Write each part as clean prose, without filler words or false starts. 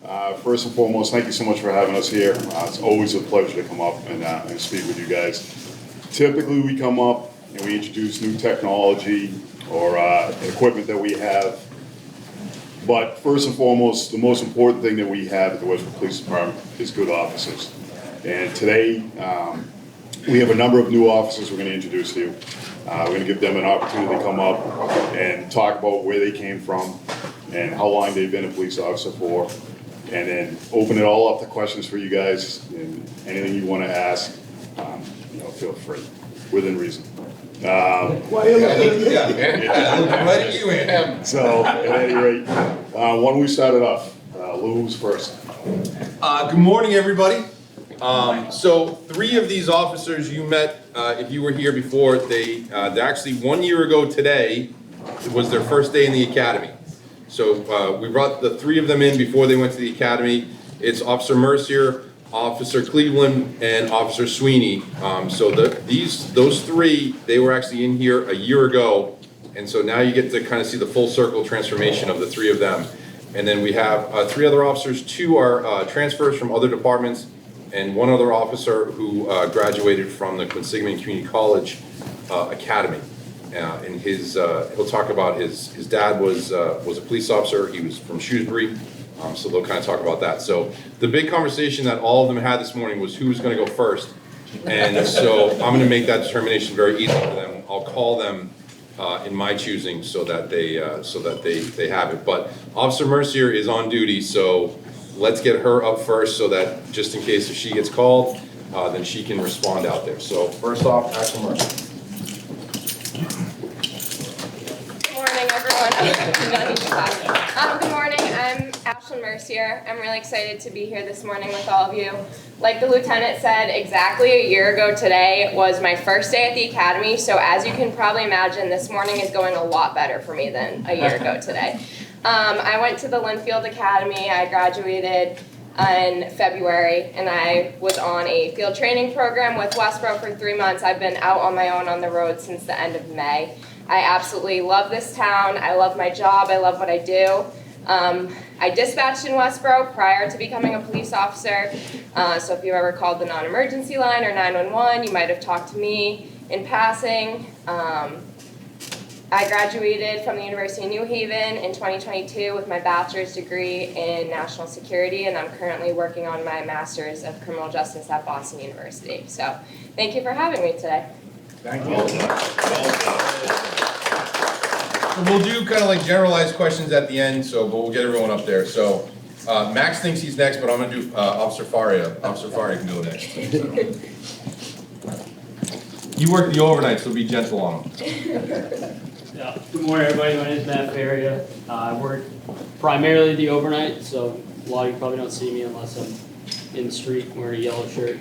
First and foremost, thank you so much for having us here. It's always a pleasure to come up and speak with you guys. Typically, we come up and we introduce new technology or equipment that we have. But first and foremost, the most important thing that we have at the Westborough Police Department is good officers. And today, we have a number of new officers we're going to introduce to you. We're going to give them an opportunity to come up and talk about where they came from and how long they've been a police officer for. And then open it all up to questions for you guys, and anything you want to ask, feel free, within reason. Letting you in. So, at any rate, why don't we start it off? Luce first. Good morning, everybody. So 3 of these officers you met, if you were here before, they actually 1 year ago today, it was their first day in the academy. So we brought the 3 of them in before they went to the academy. It's Officer Mercier, Officer Cleveland, and Officer Sweeney. So those 3, they were actually in here a year ago. And so now you get to kind of see the full circle transformation of the 3 of them. And then we have 3 other officers. 2 are transfers from other departments, and 1 other officer who graduated from the Quinsigamond Community College Academy. And he'll talk about his dad was a police officer. He was from Shrewsbury, so they'll kind of talk about that. So the big conversation that all of them had this morning was who was going to go first. And so I'm going to make that determination very easy for them. I'll call them in my choosing so that they have it. But Officer Mercier is on duty, so let's get her up first so that just in case if she gets called, then she can respond out there. So first off, Ashlyn Mercier. Good morning, everyone. Good morning, I'm Ashlyn Mercier. I'm really excited to be here this morning with all of you. Like the lieutenant said, exactly a year ago today was my first day at the academy, so as you can probably imagine, this morning is going a lot better for me than a year ago today. I went to the Linfield Academy. I graduated in February, and I was on a field training program with Westborough for 3 months. I've been out on my own on the road since the end of May. I absolutely love this town. I love my job. I love what I do. I dispatched in Westborough prior to becoming a police officer. So if you ever called the non-emergency line or 911, you might have talked to me in passing. I graduated from the University of New Haven in 2022 with my bachelor's degree in national security, and I'm currently working on my master's of criminal justice at Boston University. So thank you for having me today. Thank you. So we'll do kind of like generalized questions at the end, but we'll get everyone up there. So Max thinks he's next, but I'm going to do Officer Faria. Officer Faria can go next. You work the overnight, so be gentle on him. Yeah. Good morning, everybody. My name is Faria. I work primarily the overnight, so a lot of you probably don't see me unless I'm in the street wearing a yellow shirt.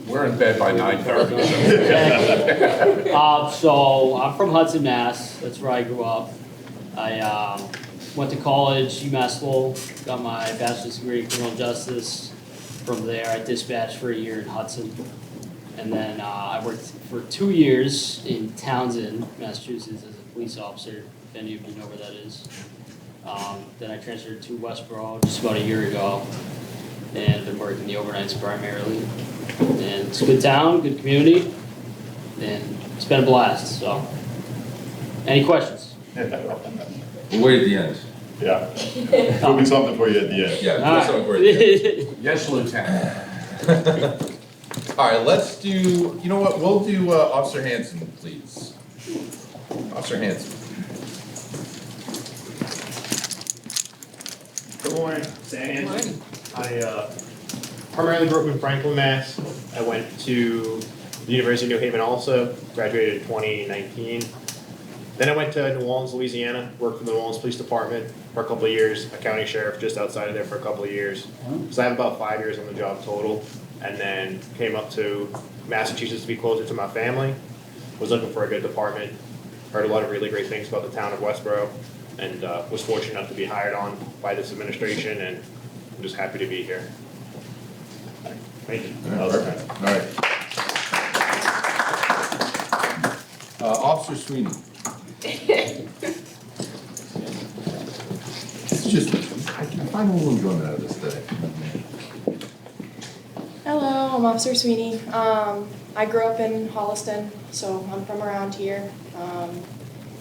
We're in bed by 9:30. So I'm from Hudson, Mass. That's where I grew up. I went to college, UMass Lowell, got my bachelor's degree in criminal justice. From there, I dispatched for a year in Hudson. And then I worked for 2 years in Townsend, Massachusetts as a police officer, if any of you know where that is. Then I transferred to Westborough just about a year ago, and been working the overnights primarily. And it's a good town, good community, and it's been a blast, so. Any questions? We'll wait at the end. Yeah. There'll be something for you at the end. Yeah, we'll do something for you at the end. Yes, Lieutenant. All right, let's do, you know what, we'll do Officer Hansom, please. Officer Hansom. Good morning, Sam. I primarily grew up in Franklin, Mass. I went to the University of New Haven also, graduated in 2019. Then I went to New Orleans, Louisiana, worked for the New Orleans Police Department for a couple of years, a county sheriff just outside of there for a couple of years. So I have about 5 years on the job total, and then came up to Massachusetts to be closer to my family. Was looking for a good department, heard a lot of really great things about the town of Westborough, and was fortunate enough to be hired on by this administration, and I'm just happy to be here. Thank you. All right. Officer Sweeney. It's just, I can find a little enjoyment out of this today. Officer Sweeney. I grew up in Holliston, so I'm from around here.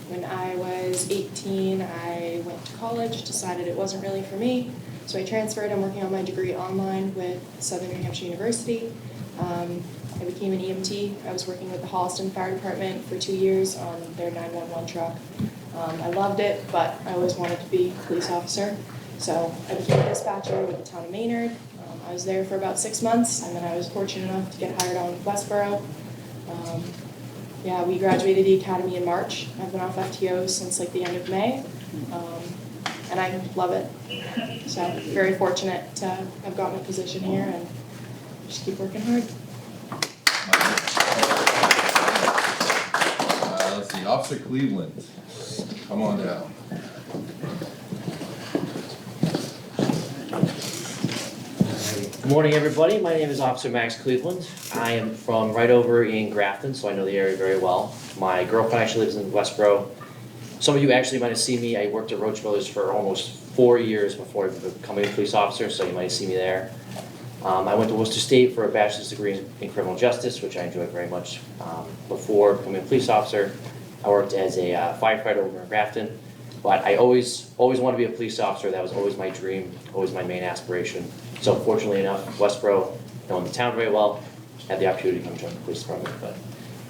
When I was 18, I went to college, decided it wasn't really for me, so I transferred. I'm working on my degree online with Southern New Hampshire University. I became an EMT. I was working with the Holliston Fire Department for 2 years on their 911 truck. I loved it, but I always wanted to be a police officer, so I became a dispatcher with the town of Maynard. I was there for about 6 months, and then I was fortunate enough to get hired on with Westborough. Yeah, we graduated the academy in March. I've been off FTO since like the end of May, and I love it. So very fortunate to have gotten a position here and just keep working hard. Let's see, Officer Cleveland, come on down. Good morning, everybody. My name is Officer Max Cleveland. I am from right over in Grafton, so I know the area very well. My girlfriend actually lives in Westborough. Some of you actually might have seen me. I worked at Roach Brothers for almost 4 years before becoming a police officer, so you might have seen me there. I went to Worcester State for a bachelor's degree in criminal justice, which I enjoyed very much. Before becoming a police officer, I worked as a firefighter over in Grafton. But I always wanted to be a police officer. That was always my dream, always my main aspiration. So fortunately enough, Westborough, knowing the town very well, had the opportunity to come join the police department. But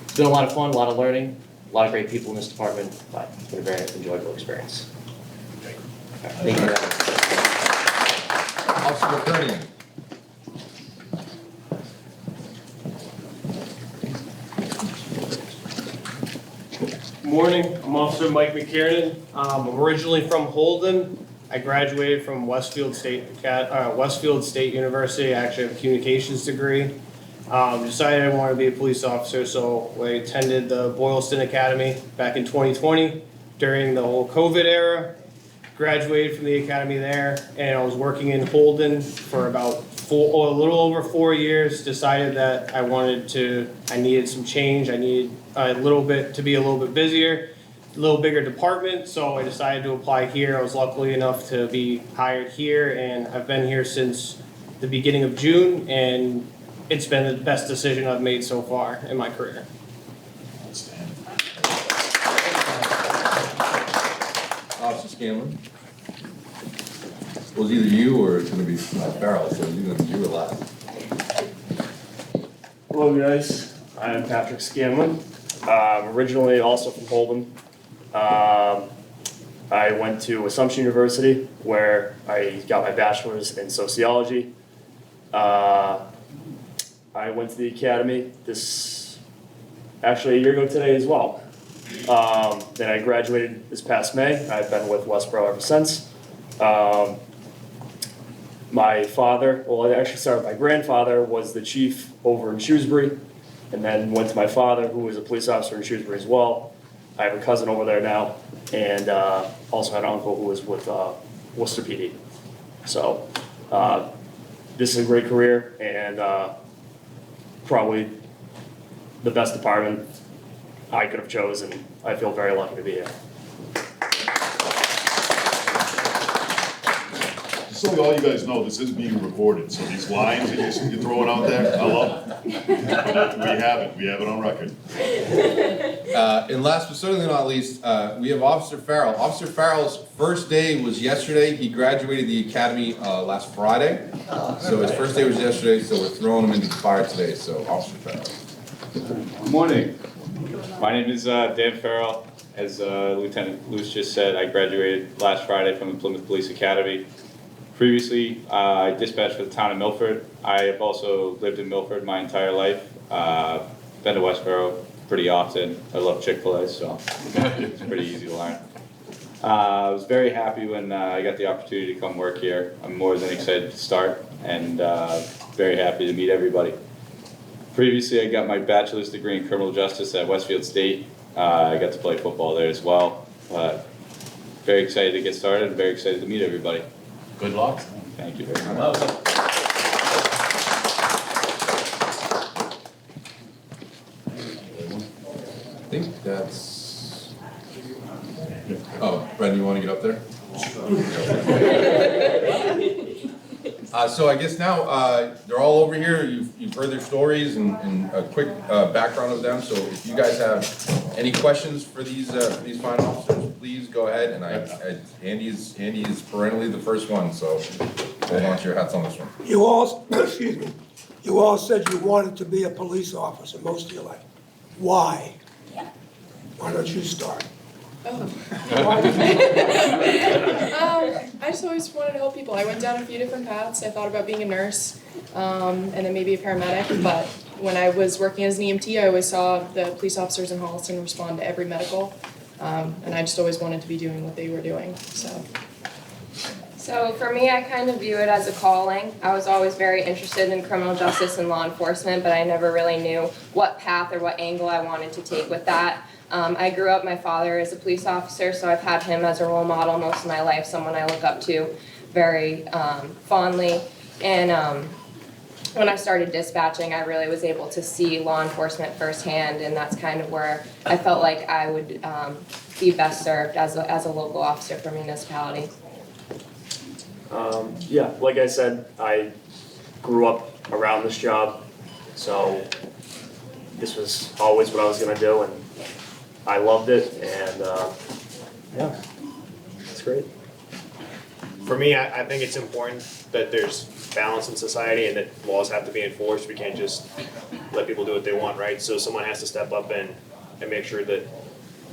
it's been a lot of fun, a lot of learning, a lot of great people in this department, but it's been a very enjoyable experience. Thank you. Officer McKiernan. Morning, I'm Officer Mike McKiernan. I'm originally from Holden. I graduated from Westfield State University. I actually have a communications degree. Decided I wanted to be a police officer, so I attended the Boylston Academy back in 2020 during the whole COVID era. Graduated from the academy there, and I was working in Holden for about a little over 4 years. Decided that I needed some change. I needed to be a little bit busier, a little bigger department, so I decided to apply here. I was lucky enough to be hired here, and I've been here since the beginning of June, and it's been the best decision I've made so far in my career. Officer Scanlon. It was either you or it's gonna be Farrell, so you or last. Hello guys, I'm Patrick Scanlon. Originally also from Holden. I went to Assumption University where I got my bachelor's in sociology. I went to the academy actually a year ago today as well. Then I graduated this past May. I've been with Westborough ever since. My grandfather was the chief over in Shrewsbury, and then went to my father, who was a police officer in Shrewsbury as well. I have a cousin over there now, and also had an uncle who was with Worcester PD. So this is a great career, and probably the best department I could have chosen. I feel very lucky to be here. Just so all you guys know, this is being recorded, so these lines that you're throwing out there, I love them. We have it on record. And last but certainly not least, we have Officer Farrell. Officer Farrell's first day was yesterday. He graduated the academy last Friday. So his first day was yesterday, so we're throwing him into the fire today. So Officer Farrell. Good morning. My name is Dan Farrell. As Lieutenant Luce just said, I graduated last Friday from the Plymouth Police Academy. Previously, I dispatched for the town of Milford. I have also lived in Milford my entire life. Been to Westborough pretty often. I love Chick-fil-A, so it's pretty easy to learn. I was very happy when I got the opportunity to come work here. I'm more than excited to start, and very happy to meet everybody. Previously, I got my bachelor's degree in criminal justice at Westfield State. I got to play football there as well. Very excited to get started and very excited to meet everybody. Good luck. Thank you very much. I think that's. Oh, Brendan, you want to get up there? So I guess now, they're all over here, you've heard their stories and a quick background of them, so if you guys have any questions for these fine officers, please go ahead, and Andy is perennially the first one, so hold on to your hats on this one. You all, excuse me, you all said you wanted to be a police officer most of your life. Why? Why don't you start? I just always wanted to help people. I went down a few different paths. I thought about being a nurse, and then maybe a paramedic, but when I was working as an EMT, I always saw the police officers in Holliston respond to every medical, and I just always wanted to be doing what they were doing, so. So for me, I kind of view it as a calling. I was always very interested in criminal justice and law enforcement, but I never really knew what path or what angle I wanted to take with that. I grew up, my father is a police officer, so I've had him as a role model most of my life, someone I look up to very fondly. And when I started dispatching, I really was able to see law enforcement firsthand, and that's kind of where I felt like I would be best served as a local officer for municipality. Yeah, like I said, I grew up around this job, so this was always what I was gonna do, and I loved it, and yeah, it's great. For me, I think it's important that there's balance in society and that laws have to be enforced. We can't just let people do what they want, right? So someone has to step up and make sure that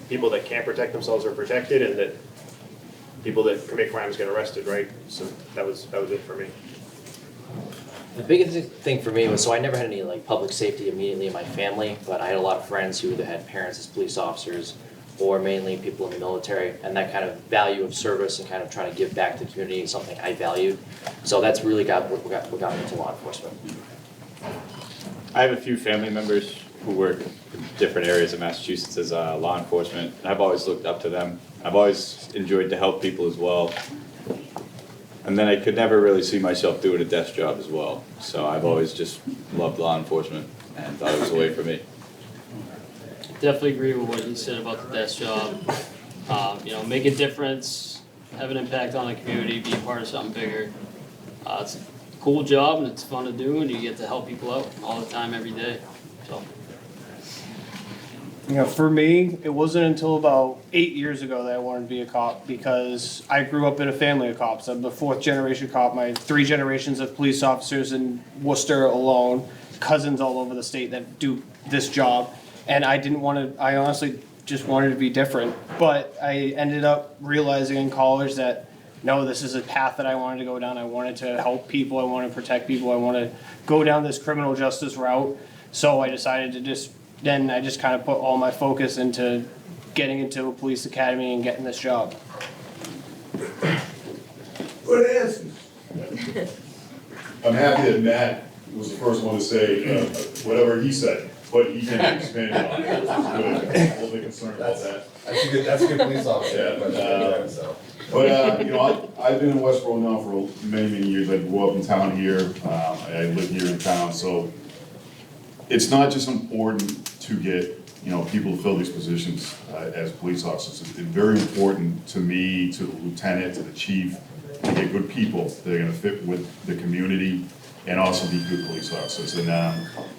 people that can't protect themselves are protected, and that people that commit crimes get arrested, right? So that was it for me. The biggest thing for me was, so I never had any like public safety immediately in my family, but I had a lot of friends who either had parents as police officers or mainly people in the military, and that kind of value of service and kind of trying to give back to the community is something I valued. So that's really what got me into law enforcement. I have a few family members who work in different areas of Massachusetts as law enforcement, and I've always looked up to them. I've always enjoyed to help people as well. And then I could never really see myself doing a desk job as well. So I've always just loved law enforcement and thought it was a way for me. Definitely agree with what you said about the desk job. Make a difference, have an impact on the community, be a part of something bigger. It's a cool job and it's fun to do, and you get to help people out all the time, every day. So. For me, it wasn't until about 8 years ago that I wanted to be a cop, because I grew up in a family of cops. I'm the fourth generation cop. My 3 generations of police officers in Worcester alone, cousins all over the state that do this job. And I honestly just wanted to be different. But I ended up realizing in college that, no, this is a path that I wanted to go down. I wanted to help people. I wanted to protect people. I wanted to go down this criminal justice route. So I decided to then I just kind of put all my focus into getting into a police academy and getting this job. Good answers. I'm happy that Matt was the first one to say whatever he said, but he can expand on it. Good. I'm a little bit concerned about that. That's a good police officer. I've been in Westborough now for many, many years. I grew up in town here. I live here in town, so it's not just important to get people to fill these positions as police officers. It's very important to me, to the lieutenant, to the chief, to get good people that are going to fit with the community and also be good police officers. And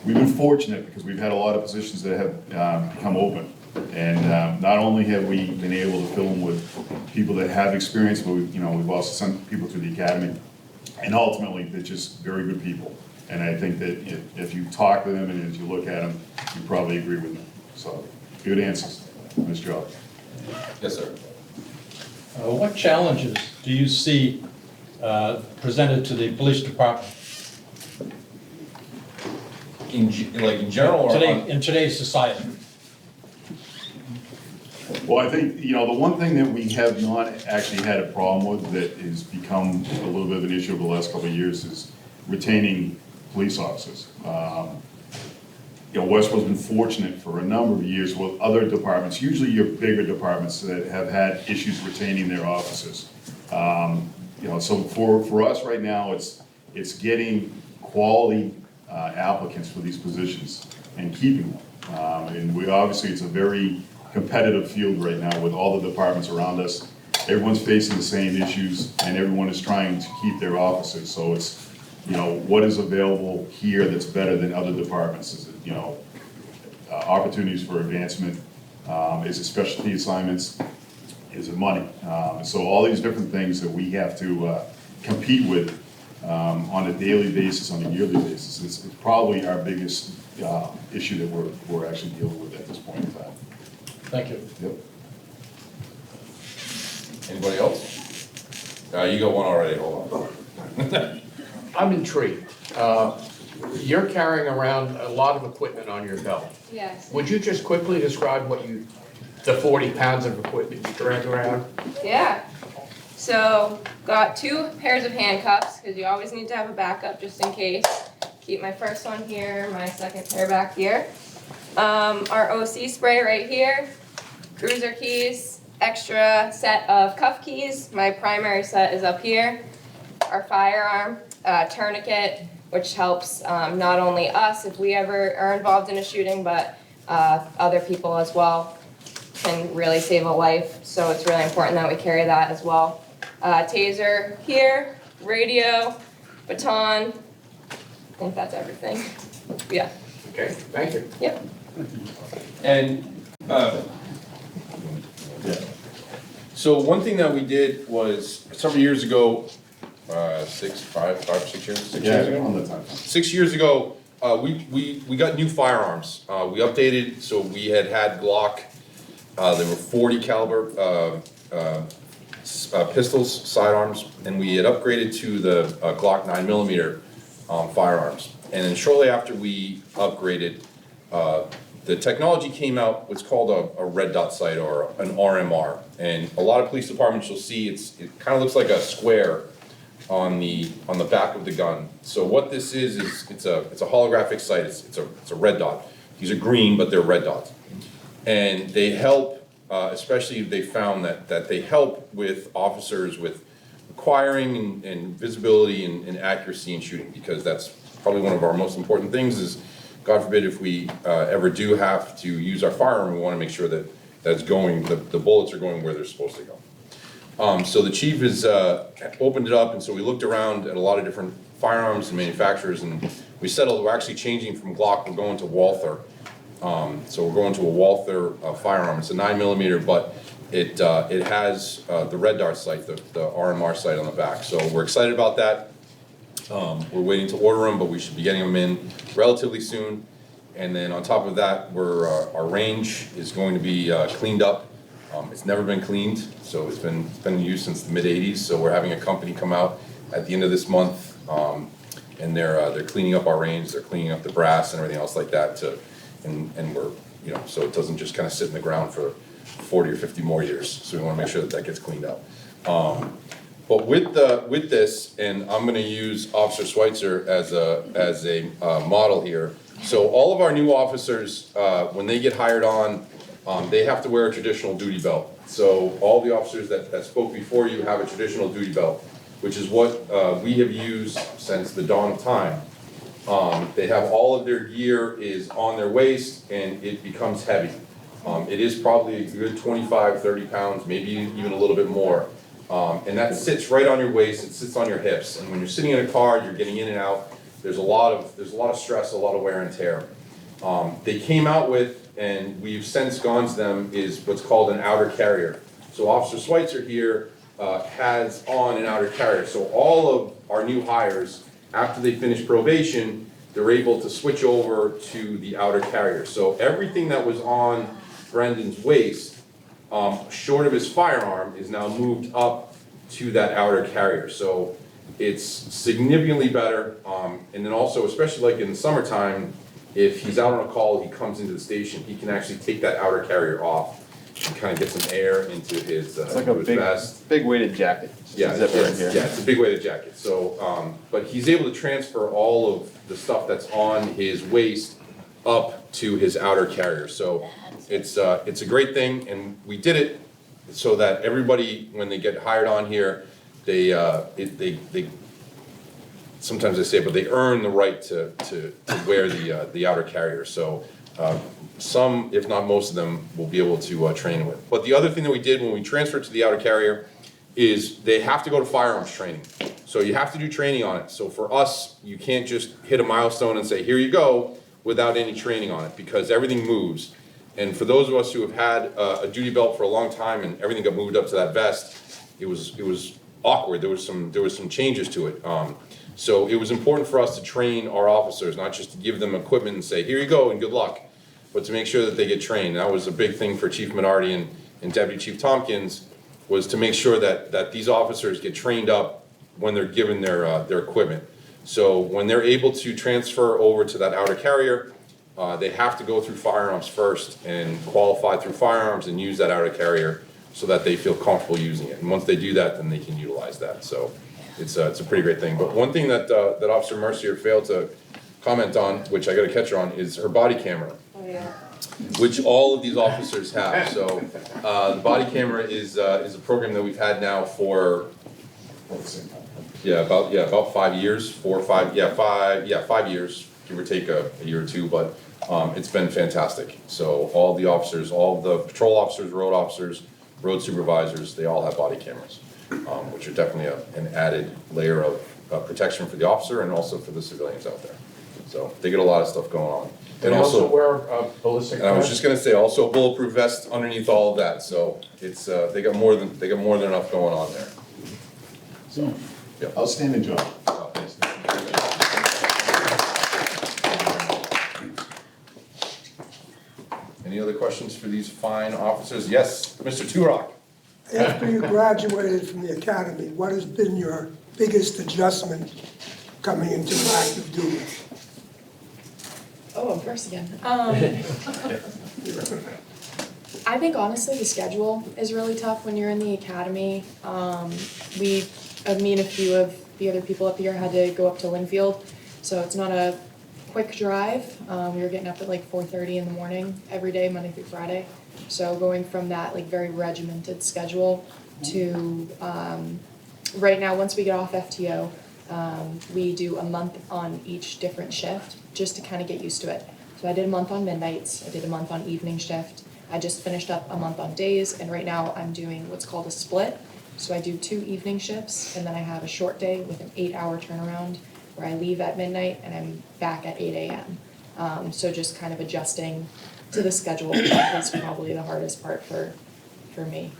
we've been fortunate because we've had a lot of positions that have become open. And not only have we been able to fill them with people that have experience, but we've also sent people through the academy. And ultimately, they're just very good people. And I think that if you talk to them and as you look at them, you probably agree with them. So, good answers. Nice job. Yes, sir. What challenges do you see presented to the police department In general, or in today's society? Well, I think, the one thing that we have not actually had a problem with that has become a little bit of an issue over the last couple of years is retaining police officers. Westborough's been fortunate for a number of years with other departments, usually your bigger departments that have had issues retaining their officers. So for us right now, it's getting quality applicants for these positions and keeping them. And it's a very competitive field right now with all the departments around us. Everyone's facing the same issues and everyone is trying to keep their officers. So it's what is available here that's better than other departments? Is it, opportunities for advancement? Is it specialty assignments? Is it money? So all these different things that we have to compete with on a daily basis, on a yearly basis, it's probably our biggest issue that we're actually dealing with at this point in time. Thank you. Yep. Anybody else? You got one already, hold on. I'm intrigued. You're carrying around a lot of equipment on your belt. Yes. Would you just quickly describe the 40 pounds of equipment you drag around? Yeah. So, got 2 pairs of handcuffs, because you always need to have a backup just in case. Keep my first one here, my second pair back here. Our OC spray right here, cruiser keys, extra set of cuff keys. My primary set is up here. Our firearm, tourniquet, which helps not only us if we ever are involved in a shooting, but other people as well. Can really save a life, so it's really important that we carry that as well. Taser here, radio, baton. I think that's everything. Yeah. Okay, thank you. Yep. And, so one thing that we did was, several years ago, 5 or 6 years? 6 years ago? On the time. 6 years ago, we got new firearms. We updated, so we had Glock. There were 40 caliber pistols, sidearms, and we had upgraded to the Glock 9mm firearms. And then shortly after we upgraded, the technology came out, what's called a red dot sight or an RMR. And a lot of police departments you'll see, it kind of looks like a square on the back of the gun. So what this is it's a holographic sight. It's a red dot. These are green, but they're red dots. And they help, especially they found that they help with officers with acquiring and visibility and accuracy in shooting, because that's probably one of our most important things is, God forbid, if we ever do have to use our firearm, we want to make sure that that's going, the bullets are going where they're supposed to go. So the chief has opened it up, and so we looked around at a lot of different firearms and manufacturers, and we settled we're actually changing from Glock, we're going to Walther. So we're going to a Walther firearm. It's a 9mm, but it has the red dart sight, the RMR sight on the back. So we're excited about that. We're waiting to order them, but we should be getting them in relatively soon. And then on top of that, our range is going to be cleaned up. It's never been cleaned, so it's been in use since the mid-'80s. So we're having a company come out at the end of this month, and they're cleaning up our range. They're cleaning up the brass and everything else like that and we're, so it doesn't just kind of sit in the ground for 40 or 50 more years. So we want to make sure that gets cleaned up. But with this, and I'm going to use Officer Schweitzer as a model here. So all of our new officers, when they get hired on, they have to wear a traditional duty belt. So all the officers that spoke before you have a traditional duty belt, which is what we have used since the dawn of time. They have all of their gear is on their waist, and it becomes heavy. It is probably a good 25, 30 pounds, maybe even a little bit more. And that sits right on your waist, it sits on your hips. And when you're sitting in a car, you're getting in and out, there's a lot of stress, a lot of wear and tear. They came out with, and we've since gone to them, is what's called an outer carrier. So Officer Schweitzer here has on an outer carrier. So all of our new hires, after they finish probation, they're able to switch over to the outer carrier. So everything that was on Brendan's waist, short of his firearm, is now moved up to that outer carrier. So it's significantly better. And then also, especially like in the summertime, if he's out on a call, he comes into the station, he can actually take that outer carrier off and kind of get some air into his It's like a big weighted jacket. Yeah, it's a big weighted jacket. So, but he's able to transfer all of the stuff that's on his waist up to his outer carrier. So it's a great thing, and we did it so that everybody, when they get hired on here, they sometimes they say, but they earn the right to wear the outer carrier. So some, if not most of them, will be able to train with. But the other thing that we did when we transferred to the outer carrier is they have to go to firearms training. So you have to do training on it. So for us, you can't just hit a milestone and say, here you go, without any training on it, because everything moves. And for those of us who have had a duty belt for a long time and everything got moved up to that vest, it was awkward. There was some changes to it. So it was important for us to train our officers, not just to give them equipment and say, here you go and good luck, but to make sure that they get trained. That was a big thing for Chief Minardi and Deputy Chief Tompkins, was to make sure that these officers get trained up when they're given their equipment. So when they're able to transfer over to that outer carrier, they have to go through firearms first and qualify through firearms and use that outer carrier so that they feel comfortable using it. And once they do that, then they can utilize that. So it's a pretty great thing. But one thing that Officer Mercier failed to comment on, which I got to catch her on, is her body camera. Oh, yeah. Which all of these officers have. So the body camera is a program that we've had now for about 5 years, 4 or 5, 5 years, give or take a year or two, but it's been fantastic. So all the officers, all the patrol officers, road supervisors, they all have body cameras, which are definitely an added layer of protection for the officer and also for the civilians out there. So they get a lot of stuff going on. And also wear a ballistic vest? And I was just gonna say, also a bulletproof vest underneath all of that, so it's, they got more than enough going on there. So, yeah. Outstanding job. Any other questions for these fine officers? Yes, Mr. Turok. After you graduated from the academy, what has been your biggest adjustment coming into active duty? Oh, I'm first again. I think honestly the schedule is really tough when you're in the academy. Me and a few of the other people up here had to go up to Linfield, so it's not a quick drive. We were getting up at like 4:30 in the morning every day, Monday through Friday. So going from that like very regimented schedule to right now, once we get off FTO, we do a month on each different shift just to kind of get used to it. So I did a month on midnights, I did a month on evening shift, I just finished up a month on days, and right now I'm doing what's called a split. So I do 2 evening shifts, and then I have a short day with an 8-hour turnaround where I leave at midnight and I'm back at 8 a.m. So just kind of adjusting to the schedule is probably the hardest part for me.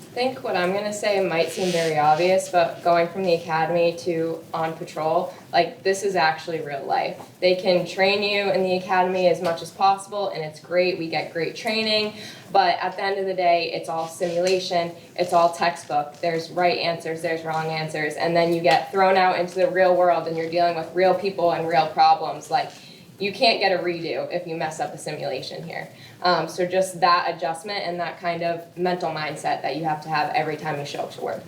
I think what I'm gonna say might seem very obvious, but going from the academy to on patrol, like this is actually real life. They can train you in the academy as much as possible and it's great, we get great training, but at the end of the day, it's all simulation, it's all textbook. There's right answers, there's wrong answers, and then you get thrown out into the real world and you're dealing with real people and real problems. Like, you can't get a redo if you mess up a simulation here. So just that adjustment and that kind of mental mindset that you have to have every time you show up to work.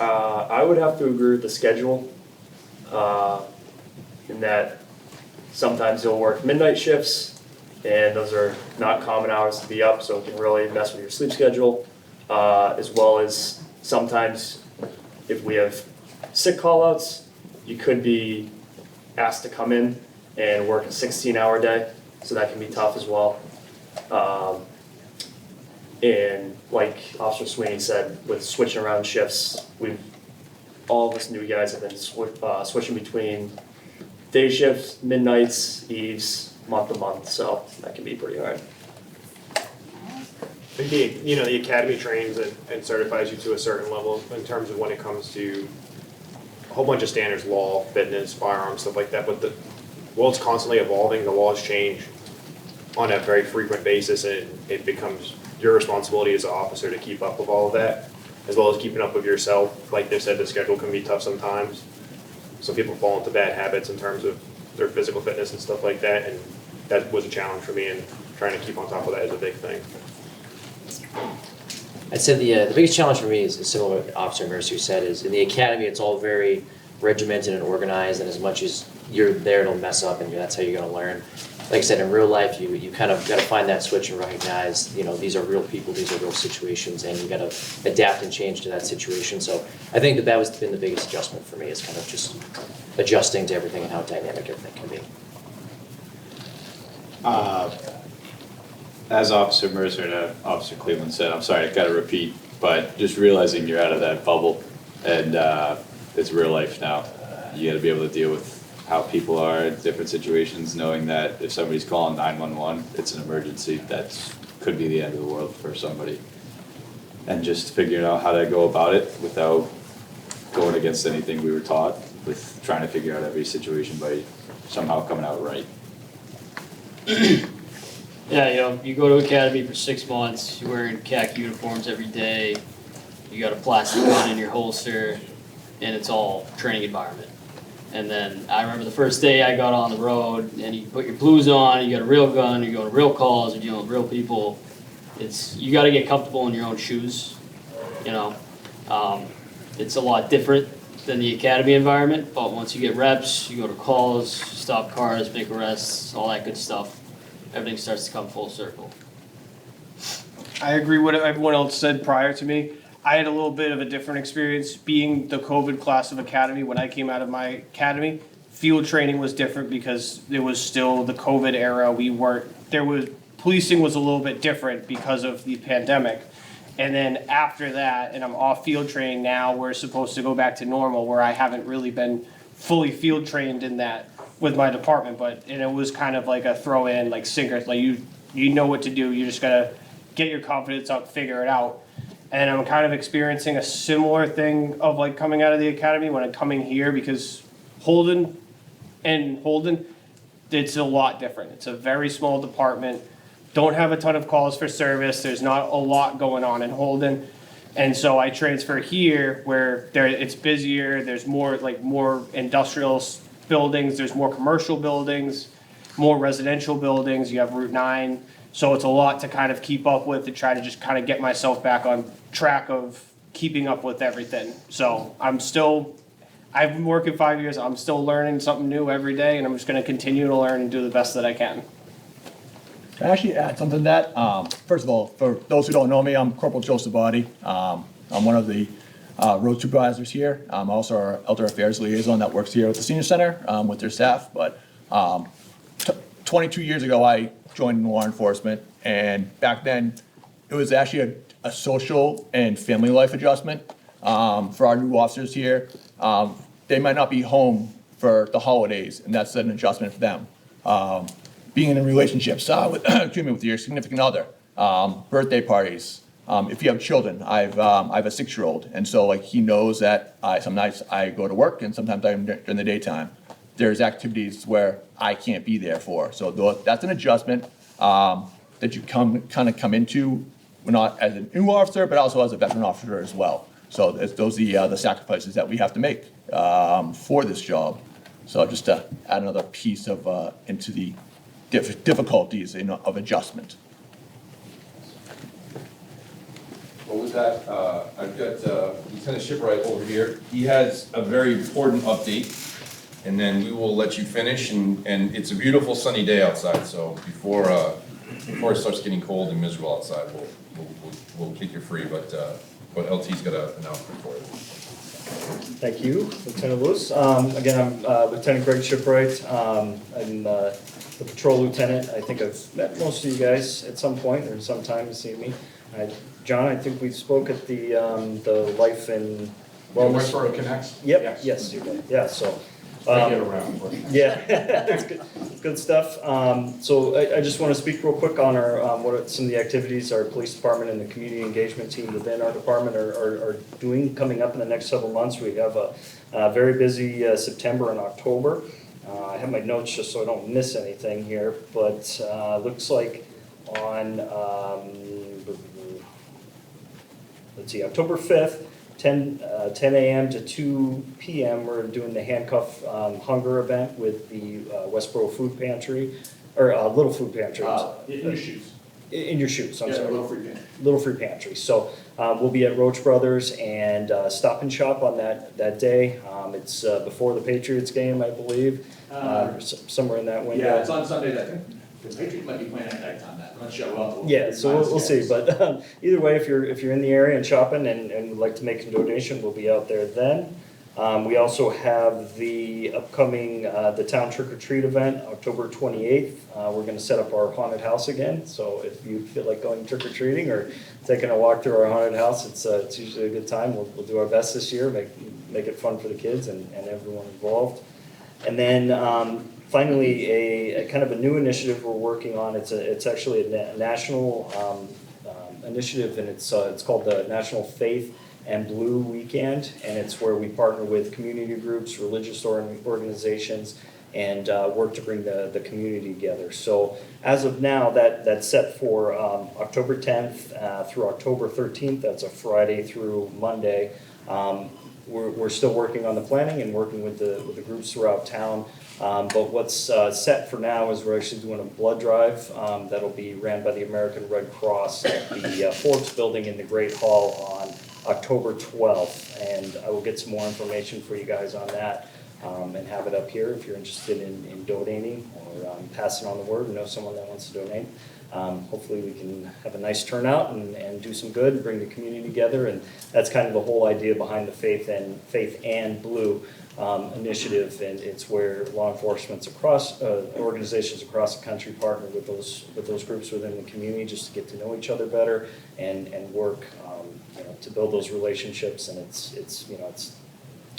I would have to agree with the schedule, in that sometimes you'll work midnight shifts, and those are not common hours to be up, so it can really mess with your sleep schedule, as well as sometimes if we have sick call-outs, you could be asked to come in and work a 16-hour day, so that can be tough as well. And like Officer Sweeney said, with switching around shifts, all of us new guys have been switching between day shifts, midnights, eves, month to month, so that can be pretty hard. I think the academy trains and certifies you to a certain level in terms of when it comes to a whole bunch of standards, law, fitness, firearms, stuff like that, but the world's constantly evolving, the laws change on a very frequent basis, and it becomes your responsibility as an officer to keep up with all of that, as well as keeping up with yourself. Like they said, the schedule can be tough sometimes. Some people fall into bad habits in terms of their physical fitness and stuff like that, and that was a challenge for me, and trying to keep on top of that is a big thing. I'd say the biggest challenge for me is similar to what Officer Mercier said, is in the academy it's all very regimented and organized, and as much as you're there to mess up and that's how you're going to learn. Like I said, in real life you kind of got to find that switch and recognize, these are real people, these are real situations, and you got to adapt and change to that situation. So I think that was been the biggest adjustment for me, is kind of just adjusting to everything and how dynamic everything can be. As Officer Mercier and Officer Cleveland said, I'm sorry, I've got to repeat, but just realizing you're out of that bubble and it's real life now. You got to be able to deal with how people are in different situations, knowing that if somebody's calling 911, it's an emergency. That could be the end of the world for somebody. And just figuring out how to go about it without going against anything we were taught, with trying to figure out every situation by somehow coming out right. Yeah, you go to academy for 6 months, you're wearing khaki uniforms every day, you got a plastic gun in your holster, and it's all training environment. And then I remember the first day I got on the road, and you put your blues on, you got a real gun, you're going to real calls, you're dealing with real people. You got to get comfortable in your own shoes, It's a lot different than the academy environment, but once you get reps, you go to calls, stop cars, make arrests, all that good stuff. Everything starts to come full circle. I agree with what everyone else said prior to me. I had a little bit of a different experience being the COVID class of academy. When I came out of my academy, field training was different because it was still the COVID era. Policing was a little bit different because of the pandemic. And then after that, and I'm off field training now, we're supposed to go back to normal, where I haven't really been fully field trained in that with my department, and it was kind of like a throw in, like sinker, like you know what to do, you just gotta get your confidence up, figure it out. And I'm kind of experiencing a similar thing of like coming out of the academy when I'm coming here, because Holden, it's a lot different. It's a very small department, don't have a ton of calls for service, there's not a lot going on in Holden. And so I transfer here where it's busier, there's more industrial buildings, there's more commercial buildings, more residential buildings, you have Route 9. So it's a lot to kind of keep up with, to try to just kind of get myself back on track of keeping up with everything. So I've been working 5 years, I'm still learning something new every day, and I'm just gonna continue to learn and do the best that I can. Can I actually add something to that? First of all, for those who don't know me, I'm Corporal Joe Sabati. I'm one of the road supervisors here. I'm also our Elder Affairs liaison that works here at the Senior Center with their staff. But 22 years ago, I joined law enforcement, and back then, it was actually a social and family life adjustment for our new officers here. They might not be home for the holidays, and that's an adjustment for them. Being in relationships with your significant other, birthday parties. If you have children, I have a 6-year-old, and so he knows that some nights I go to work and sometimes I'm during the daytime. There's activities where I can't be there for, so that's an adjustment that you come into, not as a new officer, but also as a veteran officer as well. So those are the sacrifices that we have to make for this job. So just to add another piece of into the difficulties of adjustment. Well, with that, I've got Lieutenant Shipwright over here. He has a very important update, and then we will let you finish. And it's a beautiful sunny day outside, so before it starts getting cold and miserable outside, we'll kick you free. But LT's got an announcement for you. Thank you, Lieutenant Luce. Again, I'm Lieutenant Greg Shipwright. I'm the patrol lieutenant. I think I've met most of you guys at some point or some time to see me. John, I think we spoke at the Life and Wellness. Westborough Connects? Yep, yes, you did. Yeah, so. I get around. Yeah, it's good, it's good stuff. So I just want to speak real quick on our what are some of the activities our police department and the community engagement team within our department are doing coming up in the next several months. We have a very busy September and October. I have my notes just so I don't miss anything here, but looks like on let's see, October 5th. 10 a.m. to 2 p.m. we're doing the handcuff hunger event with the Westborough Food Pantry, or Little Food Pantry. In your shoes. In your shoes, I'm sorry. Little Free Pantry. Little Free Pantry. So we'll be at Roach Brothers and Stop and Shop on that day. It's before the Patriots game, I believe, somewhere in that window. Yeah, it's on Sunday, I think. The Patriots might be playing at night on that. I'm not sure. Yeah, so we'll see. But either way, if you're in the area and shopping and would like to make a donation, we'll be out there then. We also have the upcoming, the town trick or treat event, October 28th. We're gonna set up our haunted house again, so if you feel like going trick or treating or taking a walk through our haunted house, it's usually a good time. We'll do our best this year, make it fun for the kids and everyone involved. And then finally, a kind of a new initiative we're working on. It's actually a national initiative, and it's called the National Faith and Blue Weekend, and it's where we partner with community groups, religious organizations, and work to bring the community together. So as of now, that's set for October 10th through October 13th. That's a Friday through Monday. We're still working on the planning and working with the groups throughout town. But what's set for now is we're actually doing a blood drive that'll be ran by the American Red Cross at the Forbes Building in the Great Hall on October 12th. And I will get some more information for you guys on that and have it up here if you're interested in donating or passing on the word and know someone that wants to donate. Hopefully we can have a nice turnout and do some good and bring the community together. And that's kind of the whole idea behind the Faith and Blue initiative. And it's where law enforcement across organizations across the country partner with those groups within the community just to get to know each other better and work to build those relationships. And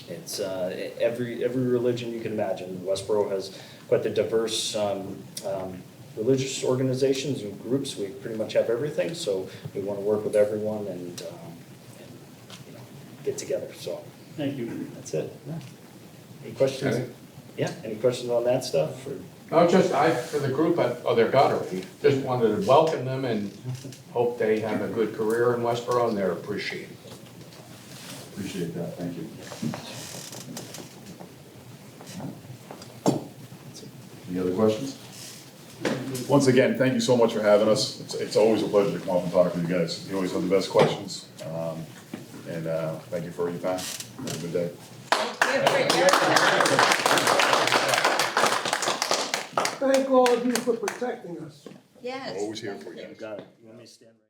it's every religion you can imagine. Westborough has quite the diverse religious organizations and groups. We pretty much have everything, so we want to work with everyone and get together. So Thank you. that's it. Any questions? Yeah, any questions on that stuff? Or? No, just for the group, there gotta be. Just wanted to welcome them and hope they have a good career in Westborough and they're appreciated. Appreciate that, thank you. Any other questions? Once again, thank you so much for having us. It's always a pleasure to come up and talk with you guys. You always have the best questions. And thank you for your time. Have a good day. Thank all of you for protecting us. Yes. Always here for you guys. Got it. You want me to stand?